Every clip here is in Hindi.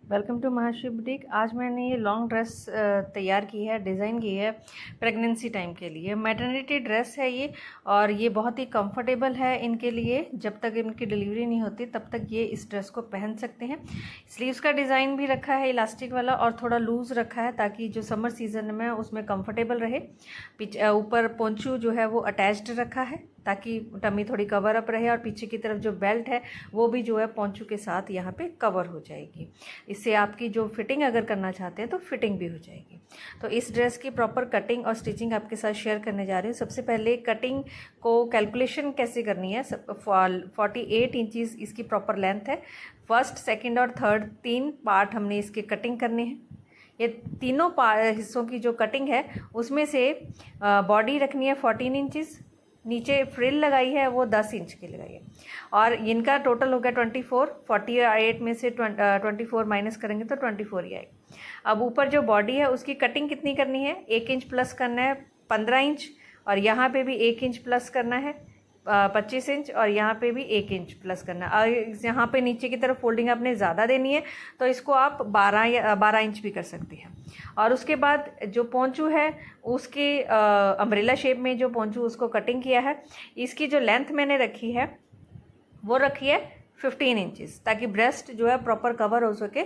Welcome to Mahashri boutique. आज मैंने ये लॉन्ग ड्रेस तैयार की है, डिज़ाइन की है प्रेगनेंसी टाइम के लिए। मैटरनिटी ड्रेस है ये और ये बहुत ही कंफर्टेबल है इनके लिए। जब तक इनकी डिलीवरी नहीं होती तब तक ये इस ड्रेस को पहन सकते हैं। स्लीव्स का डिज़ाइन भी रखा है इलास्टिक वाला और थोड़ा लूज़ रखा है ताकि जो समर सीजन में उसमें कंफर्टेबल रहे। ऊपर पोंचू जो है वो अटैच्ड रखा है ताकि टमी थोड़ी कवर अप रहे और पीछे की तरफ जो बेल्ट है वो भी जो है पोंचू के साथ यहाँ पे कवर हो जाएगी। इससे आपकी जो फिटिंग अगर करना चाहते हैं तो फिटिंग भी हो जाएगी। तो इस ड्रेस की प्रॉपर कटिंग और स्टिचिंग आपके साथ शेयर करने जा रही हूँ। सबसे पहले कटिंग को कैलकुलेशन कैसे करनी है। 48 इंचज़ इसकी प्रॉपर लेंथ है। फर्स्ट, सेकेंड और थर्ड 3 पार्ट हमने इसके कटिंग करने हैं। ये तीनों हिस्सों की जो कटिंग है उसमें से बॉडी रखनी है 14 इंचज़, नीचे फ्रिल लगाई है वो 10 इंच की लगाई है और इनका टोटल हो गया 24। 48 में से 24 माइनस करेंगे तो 24 ही आएगा। अब ऊपर जो बॉडी है उसकी कटिंग कितनी करनी है, 1 इंच प्लस करना है 15 इंच और यहाँ पे भी 1 इंच प्लस करना है 25 इंच और यहाँ पे भी 1 इंच प्लस करना है। और यहाँ पे नीचे की तरफ फोल्डिंग आपने ज़्यादा देनी है तो इसको आप 12 इंच भी कर सकती हैं। और उसके बाद जो पोंचू है उसके अम्ब्रेला शेप में जो पोंचू उसको कटिंग किया है। इसकी जो लेंथ मैंने रखी है वो रखी है 15 इंचज़ ताकि ब्रेस्ट जो है प्रॉपर कवर हो सके,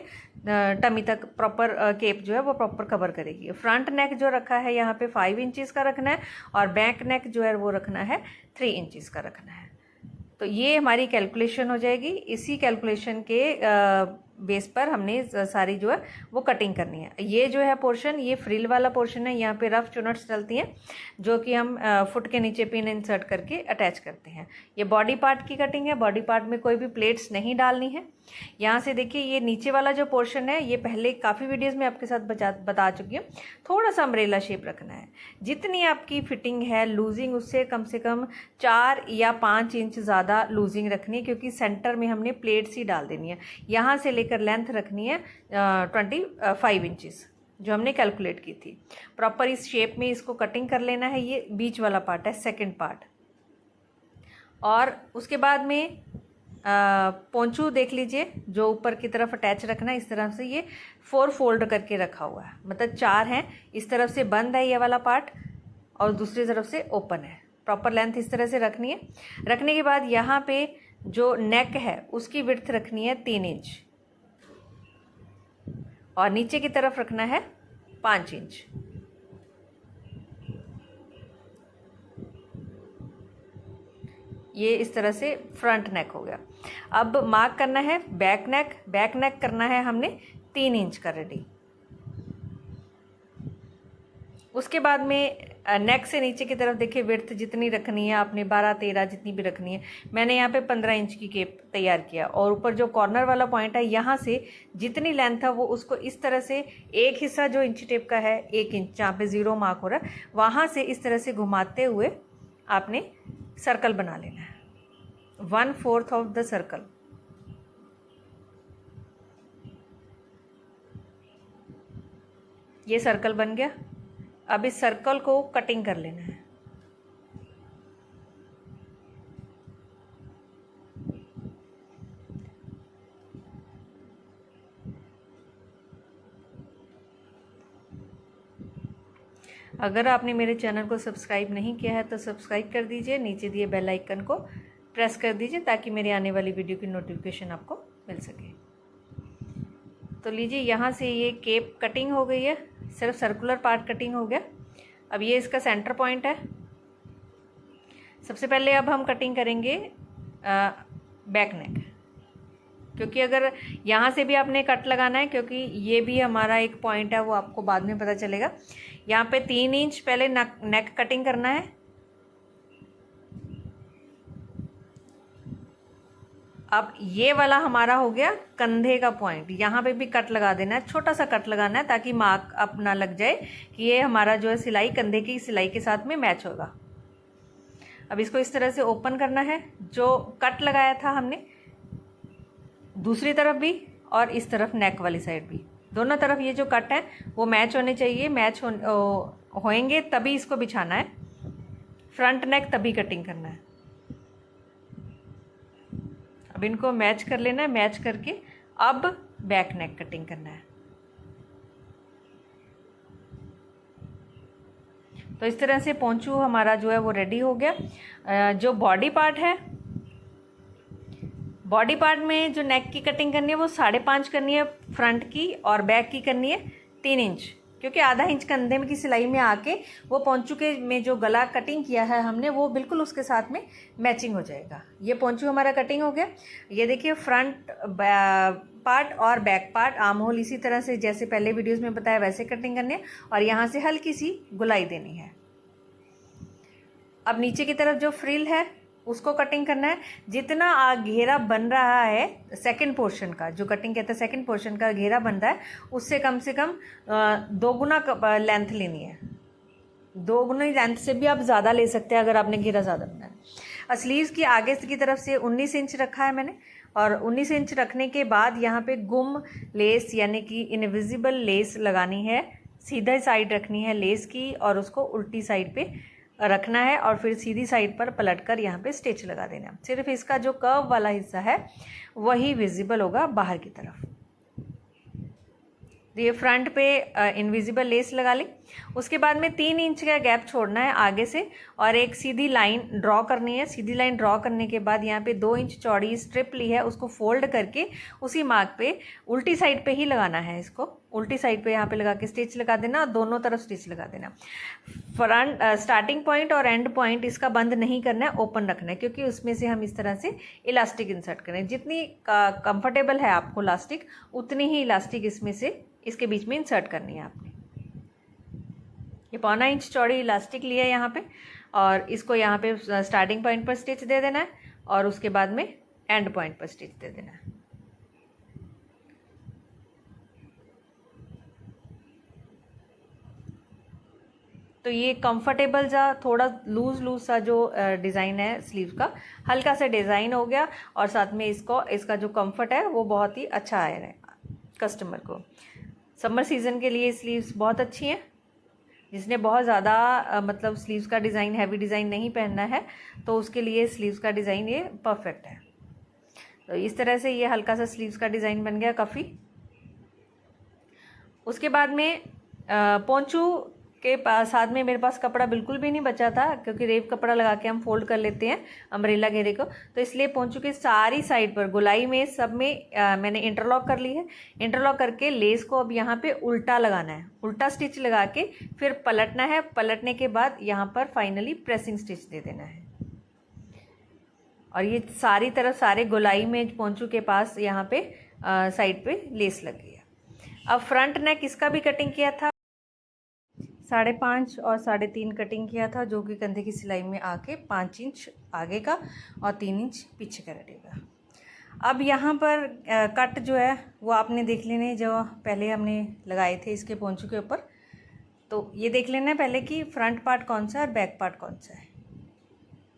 टमी तक प्रॉपर केप जो है वो प्रॉपर कवर करेगी। फ्रंट नेक जो रखा है यहाँ पे 5 इंचज़ का रखना है और बैक नेक जो है वो रखना है 3 इंचज़ का रखना है। तो ये हमारी कैलकुलेशन हो जाएगी। इसी कैलकुलेशन के बेस पर हमने सारी जो है वो कटिंग करनी है। ये जो है पोर्शन, ये फ्रिल वाला पोर्शन है। यहाँ पे रफ चुनट्स डलती हैं जो कि हम फुट के नीचे पिन इंसर्ट करके अटैच करते हैं। ये बॉडी पार्ट की कटिंग है। बॉडी पार्ट में कोई भी प्लेट्स नहीं डालनी है। यहाँ से देखिए ये नीचे वाला जो पोर्शन है ये पहले काफ़ी वीडियोज़ में आपके साथ बता चुकी हूँ। थोड़ा सा अम्ब्रेला शेप रखना है। जितनी आपकी फिटिंग है लूजिंग उससे कम से कम 4 या 5 इंच ज़्यादा लूजिंग रखनी है क्योंकि सेंटर में हमने प्लेट्स ही डाल देनी है। यहाँ से लेकर लेंथ रखनी है 25 इंचज़ जो हमने कैलकुलेट की थी। प्रॉपर इस शेप में इसको कटिंग कर लेना है। ये बीच वाला पार्ट है, सेकंड पार्ट। और उसके बाद में पोंचू देख लीजिए जो ऊपर की तरफ अटैच रखना है। इस तरह से ये 4 फोल्ड करके रखा हुआ है, मतलब 4 हैं। इस तरफ से बंद है ये वाला पार्ट और दूसरी तरफ से ओपन है। प्रॉपर लेंथ इस तरह से रखनी है। रखने के बाद यहाँ पे जो नेक है उसकी विड्थ रखनी है 3 इंच और नीचे की तरफ रखना है 5 इंच। ये इस तरह से फ्रंट नेक हो गया। अब मार्क करना है बैक नेक। बैक नेक करना है हमने 3 इंच का रेडी। उसके बाद में नेक से नीचे की तरफ देखिए विड्थ जितनी रखनी है आपने 12-13 जितनी भी रखनी है। मैंने यहाँ पे 15 इंच की केप तैयार किया और ऊपर जो कॉर्नर वाला पॉइंट है यहाँ से जितनी लेंथ है वो उसको इस तरह से एक हिस्सा जो इंची टेप का है 1 इंच जहाँ पे 0 मार्क हो रहा है वहाँ से इस तरह से घुमाते हुए आपने सर्कल बना लेना है, 1/4 ऑफ द सर्कल। ये सर्कल बन गया। अब इस सर्कल को कटिंग कर लेना है। अगर आपने मेरे चैनल को सब्सक्राइब नहीं किया है तो सब्सक्राइब कर दीजिए, नीचे दिए बेल आइकन को प्रेस कर दीजिए ताकि मेरी आने वाली वीडियो की नोटिफिकेशन आपको मिल सके। तो लीजिए यहाँ से ये केप कटिंग हो गई है, सिर्फ सर्कुलर पार्ट कटिंग हो गया। अब ये इसका सेंटर पॉइंट है। सबसे पहले अब हम कटिंग करेंगे बैक नेक, क्योंकि अगर यहाँ से भी आपने कट लगाना है क्योंकि ये भी हमारा एक पॉइंट है, वो आपको बाद में पता चलेगा। यहाँ पे 3 इंच पहले नेक कटिंग करना है। अब ये वाला हमारा हो गया कंधे का पॉइंट। यहाँ पे भी कट लगा देना है, छोटा सा कट लगाना है ताकि मार्क अपना लग जाए कि ये हमारा जो है सिलाई कंधे की सिलाई के साथ में मैच होगा। अब इसको इस तरह से ओपन करना है। जो कट लगाया था हमने दूसरी तरफ भी और इस तरफ नेक वाली साइड भी, दोनों तरफ ये जो कट है वो मैच होने चाहिए। मैच होएंगे तभी इसको बिछाना है। फ्रंट नेक तभी कटिंग करना है। अब इनको मैच कर लेना है। मैच करके अब बैक नेक कटिंग करना है। तो इस तरह से पोंचू हमारा जो है वो रेडी हो गया। जो बॉडी पार्ट है, बॉडी पार्ट में जो नेक की कटिंग करनी है वो 5.5 करनी है फ्रंट की, और बैक की करनी है 3 इंच, क्योंकि आधा इंच कंधे में की सिलाई में आके वो पोंचू के में जो गला कटिंग किया है हमने वो बिल्कुल उसके साथ में मैचिंग हो जाएगा। ये पोंचू हमारा कटिंग हो गया। ये देखिए फ्रंट पार्ट और बैक पार्ट, आर्म होल इसी तरह से जैसे पहले वीडियोस में बताया वैसे कटिंग करनी है, और यहाँ से हल्की सी गुलाई देनी है। अब नीचे की तरफ जो फ्रिल है उसको कटिंग करना है। जितना घेरा बन रहा है सेकंड पोर्शन का, जो कटिंग कहते हैं सेकंड पोर्शन का घेरा बन रहा है, उससे कम से कम 2 गुना लेंथ लेनी है। 2 गुना लेंथ से भी आप ज़्यादा ले सकते हैं अगर आपने घेरा ज़्यादा बनाना है। स्लीव्स की आगे की तरफ से 19 इंच रखा है मैंने, और 19 इंच रखने के बाद यहाँ पे गुम लेस यानी कि इनविजिबल लेस लगानी है। सीधा साइड रखनी है लेस की, और उसको उल्टी साइड पे रखना है, और फिर सीधी साइड पर पलटकर यहाँ पे स्टिच लगा देना है। सिर्फ इसका जो कर्व वाला हिस्सा है वही विजिबल होगा बाहर की तरफ। तो ये फ्रंट पे इनविजिबल लेस लगा ली। उसके बाद में 3 इंच का गैप छोड़ना है आगे से, और एक सीधी लाइन ड्रॉ करनी है। सीधी लाइन ड्रॉ करने के बाद यहाँ पे 2 इंच चौड़ी स्ट्रिप ली है, उसको फोल्ड करके उसी मार्क पे उल्टी साइड पे ही लगाना है। इसको उल्टी साइड पे यहाँ पे लगा के स्टिच लगा देना, दोनों तरफ स्टिच लगा देना। फ्रंट स्टार्टिंग पॉइंट और एंड पॉइंट इसका बंद नहीं करना है, ओपन रखना है, क्योंकि उसमें से हम इस तरह से इलास्टिक इंसर्ट करें। जितनी कंफर्टेबल है आपको इलास्टिक, उतनी ही इलास्टिक इसमें से इसके बीच में इंसर्ट करनी है आपने। ये 1.25 इंच चौड़ी इलास्टिक लिया है यहाँ पे, और इसको यहाँ पे स्टार्टिंग पॉइंट पर स्टिच दे देना है, और उसके बाद में एंड पॉइंट पर स्टिच दे देना है। तो ये कंफर्टेबल सा थोड़ा लूज सा जो डिज़ाइन है स्लीव का, हल्का सा डिज़ाइन हो गया, और साथ में इसका जो कंफर्ट है वो बहुत ही अच्छा आया है कस्टमर को। समर सीज़न के लिए स्लीव्स बहुत अच्छी हैं। जिसने बहुत ज़्यादा मतलब स्लीव्स का डिज़ाइन, हैवी डिज़ाइन नहीं पहनना है, तो उसके लिए स्लीव्स का डिज़ाइन ये परफेक्ट है। तो इस तरह से ये हल्का सा स्लीव्स का डिज़ाइन बन गया काफ़ी। उसके बाद में पोंचू के साथ में मेरे पास कपड़ा बिल्कुल भी नहीं बचा था, क्योंकि रेव कपड़ा लगा के हम फोल्ड कर लेते हैं अम्ब्रेला घेरे को। तो इसलिए पोंचू के सारी साइड पर गोलाई में सब में मैंने इंटरलॉक कर ली है। इंटरलॉक करके लेस को अब यहाँ पे उल्टा लगाना है, उल्टा स्टिच लगा के फिर पलटना है। पलटने के बाद यहाँ पर फाइनली प्रेसिंग स्टिच दे देना है। और ये सारी तरफ सारे गोलाई में पोंचू के पास यहाँ पे साइड पे लेस लग गई है। अब फ्रंट नेक इसका भी कटिंग किया था, 5.5 और 3.5 कटिंग किया था, जो कि कंधे की सिलाई में आके 5 इंच आगे का और 3 इंच पीछे का रहेगा। अब यहाँ पर कट जो है वो आपने देख लेने, जो पहले हमने लगाए थे इसके पोंचू के ऊपर। तो ये देख लेना है पहले कि फ्रंट पार्ट कौन सा है और बैक पार्ट कौन सा है,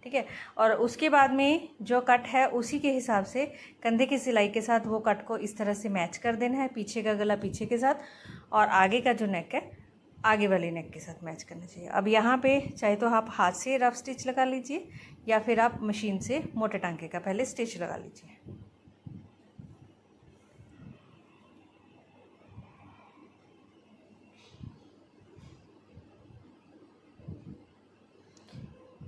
ठीक है। और उसके बाद में जो कट है उसी के हिसाब से कंधे की सिलाई के साथ वो कट को इस तरह से मैच कर देना है। पीछे का गला पीछे के साथ, और आगे का जो नेक है आगे वाले नेक के साथ मैच करना चाहिए। अब यहाँ पे चाहे तो आप हाथ से रफ स्टिच लगा लीजिए, या फिर आप मशीन से मोटे टांके का पहले स्टिच लगा लीजिए।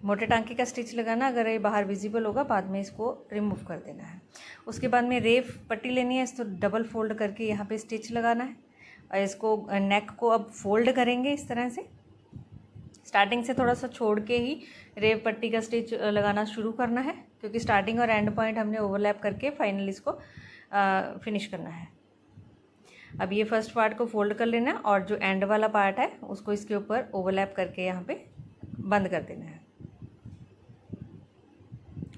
मोटे टांके का स्टिच लगाना, अगर ये बाहर विजिबल होगा बाद में इसको रिमूव कर देना है। उसके बाद में रेफ पट्टी लेनी है, इसको डबल फोल्ड करके यहाँ पे स्टिच लगाना है, और इसको नेक को अब फोल्ड करेंगे इस तरह से। स्टार्टिंग से थोड़ा सा छोड़ के ही रेव पट्टी का स्टिच लगाना शुरू करना है, क्योंकि स्टार्टिंग और एंड पॉइंट हमने ओवरलैप करके फाइनली इसको फिनिश करना है। अब ये फर्स्ट पार्ट को फोल्ड कर लेना है, और जो एंड वाला पार्ट है उसको इसके ऊपर ओवरलैप करके यहाँ पे बंद कर देना है।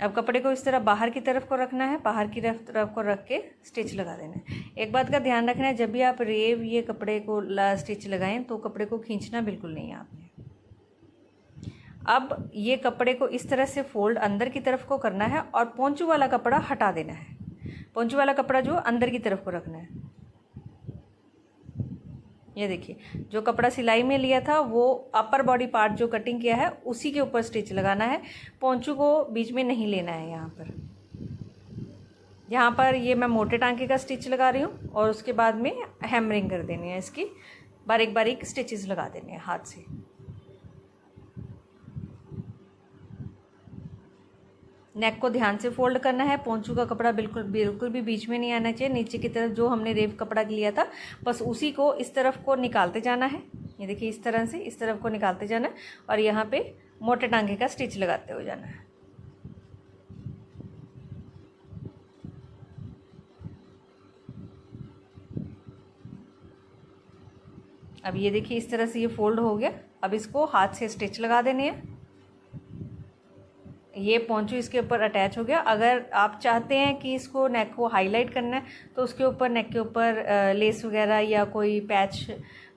अब कपड़े को इस तरह बाहर की तरफ को रखना है, बाहर की तरफ को रख के स्टिच लगा देना है। एक बात का ध्यान रखना है, जब भी आप रेव ये कपड़े को स्टिच लगाएं तो कपड़े को खींचना बिल्कुल नहीं है आपने। अब ये कपड़े को इस तरह से फोल्ड अंदर की तरफ को करना है, और पोंचू वाला कपड़ा हटा देना है। पोंचू वाला कपड़ा जो अंदर की तरफ को रखना है। ये देखिए, जो कपड़ा सिलाई में लिया था वो अपर बॉडी पार्ट जो कटिंग किया है उसी के ऊपर स्टिच लगाना है, पोंचू को बीच में नहीं लेना है यहाँ पर। यहाँ पर ये मैं मोटे टांके का स्टिच लगा रही हूँ और उसके बाद में हैमरिंग कर देनी है, इसकी बारीक बारीक स्टिचेस लगा देने हैं हाथ से। नेक को ध्यान से फोल्ड करना है, पोंचू का कपड़ा बिल्कुल बिल्कुल भी बीच में नहीं आना चाहिए। नीचे की तरफ जो हमने रेव कपड़ा लिया था बस उसी को इस तरफ को निकालते जाना है। ये देखिए इस तरह से इस तरफ को निकालते जाना है और यहाँ पे मोटे टांगे का स्टिच लगाते हुए जाना है। अब ये देखिए इस तरह से ये फोल्ड हो गया। अब इसको हाथ से स्टिच लगा देने हैं। ये पोंचू इसके ऊपर अटैच हो गया। अगर आप चाहते हैं कि इसको नेक को हाईलाइट करना है तो उसके ऊपर नेक के ऊपर लेस वगैरह या कोई पैच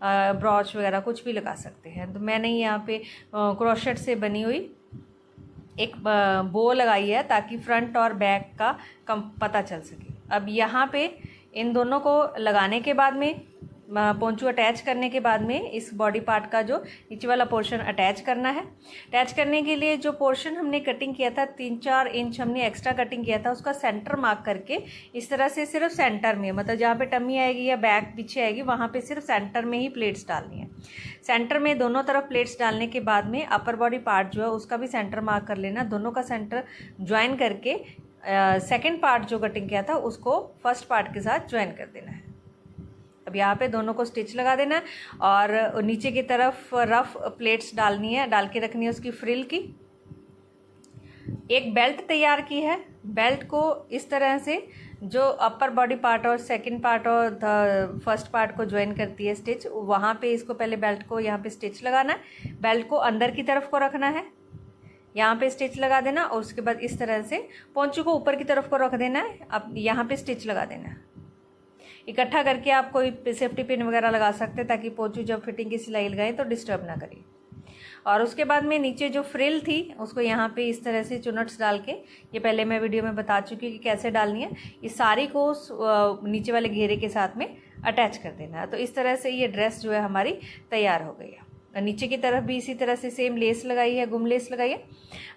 ब्रॉच वगैरह कुछ भी लगा सकते हैं। तो मैंने यहाँ पे क्रोशेट से बनी हुई एक बो लगाई है ताकि फ्रंट और बैक का पता चल सके। अब यहाँ पे इन दोनों को लगाने के बाद में पोंचू अटैच करने के बाद में इस बॉडी पार्ट का जो नीचे वाला पोर्शन अटैच करना है। अटैच करने के लिए जो पोर्शन हमने कटिंग किया था 3-4 इंच हमने एक्स्ट्रा कटिंग किया था, उसका सेंटर मार्क करके इस तरह से सिर्फ सेंटर में, मतलब जहाँ पे टमी आएगी या बैक पीछे आएगी वहाँ पे सिर्फ सेंटर में ही प्लेट्स डालनी है। सेंटर में दोनों तरफ प्लेट्स डालने के बाद में अपर बॉडी पार्ट जो है उसका भी सेंटर मार्क कर लेना। दोनों का सेंटर ज्वाइन करके सेकेंड पार्ट जो कटिंग किया था उसको फर्स्ट पार्ट के साथ ज्वाइन कर देना है। अब यहाँ पे दोनों को स्टिच लगा देना है और नीचे की तरफ रफ प्लेट्स डालनी है, डाल के रखनी है उसकी फ्रिल की। एक बेल्ट तैयार की है। बेल्ट को इस तरह से जो अपर बॉडी पार्ट और सेकंड पार्ट और फर्स्ट पार्ट को ज्वाइन करती है स्टिच, वहाँ पे इसको पहले बेल्ट को यहाँ पे स्टिच लगाना है। बेल्ट को अंदर की तरफ को रखना है, यहाँ पे स्टिच लगा देना और उसके बाद इस तरह से पोंचू को ऊपर की तरफ को रख देना है। अब यहाँ पे स्टिच लगा देना है। इकट्ठा करके आप कोई सेफ्टी पिन वगैरह लगा सकते हैं ताकि पोंचू जब फिटिंग की सिलाई लगाएं तो डिस्टर्ब ना करे। और उसके बाद में नीचे जो फ्रिल थी उसको यहाँ पे इस तरह से चुनट्स डाल के, ये पहले मैं वीडियो में बता चुकी हूँ कि कैसे डालनी है, इस साड़ी को नीचे वाले घेरे के साथ में अटैच कर देना है। तो इस तरह से ये ड्रेस जो है हमारी तैयार हो गई है। नीचे की तरफ भी इसी तरह से सेम लेस लगाई है, गुम लेस लगाई है।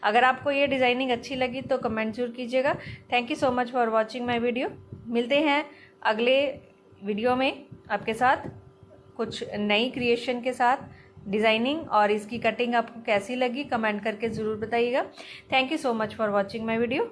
अगर आपको ये डिज़ाइनिंग अच्छी लगी तो कमेंट जरूर कीजिएगा। Thank you so much for watching my video. मिलते हैं अगले वीडियो में आपके साथ कुछ नई क्रिएशन के साथ। डिज़ाइनिंग और इसकी कटिंग आपको कैसी लगी कमेंट करके ज़रूर बताइएगा। Thank you so much for watching my video.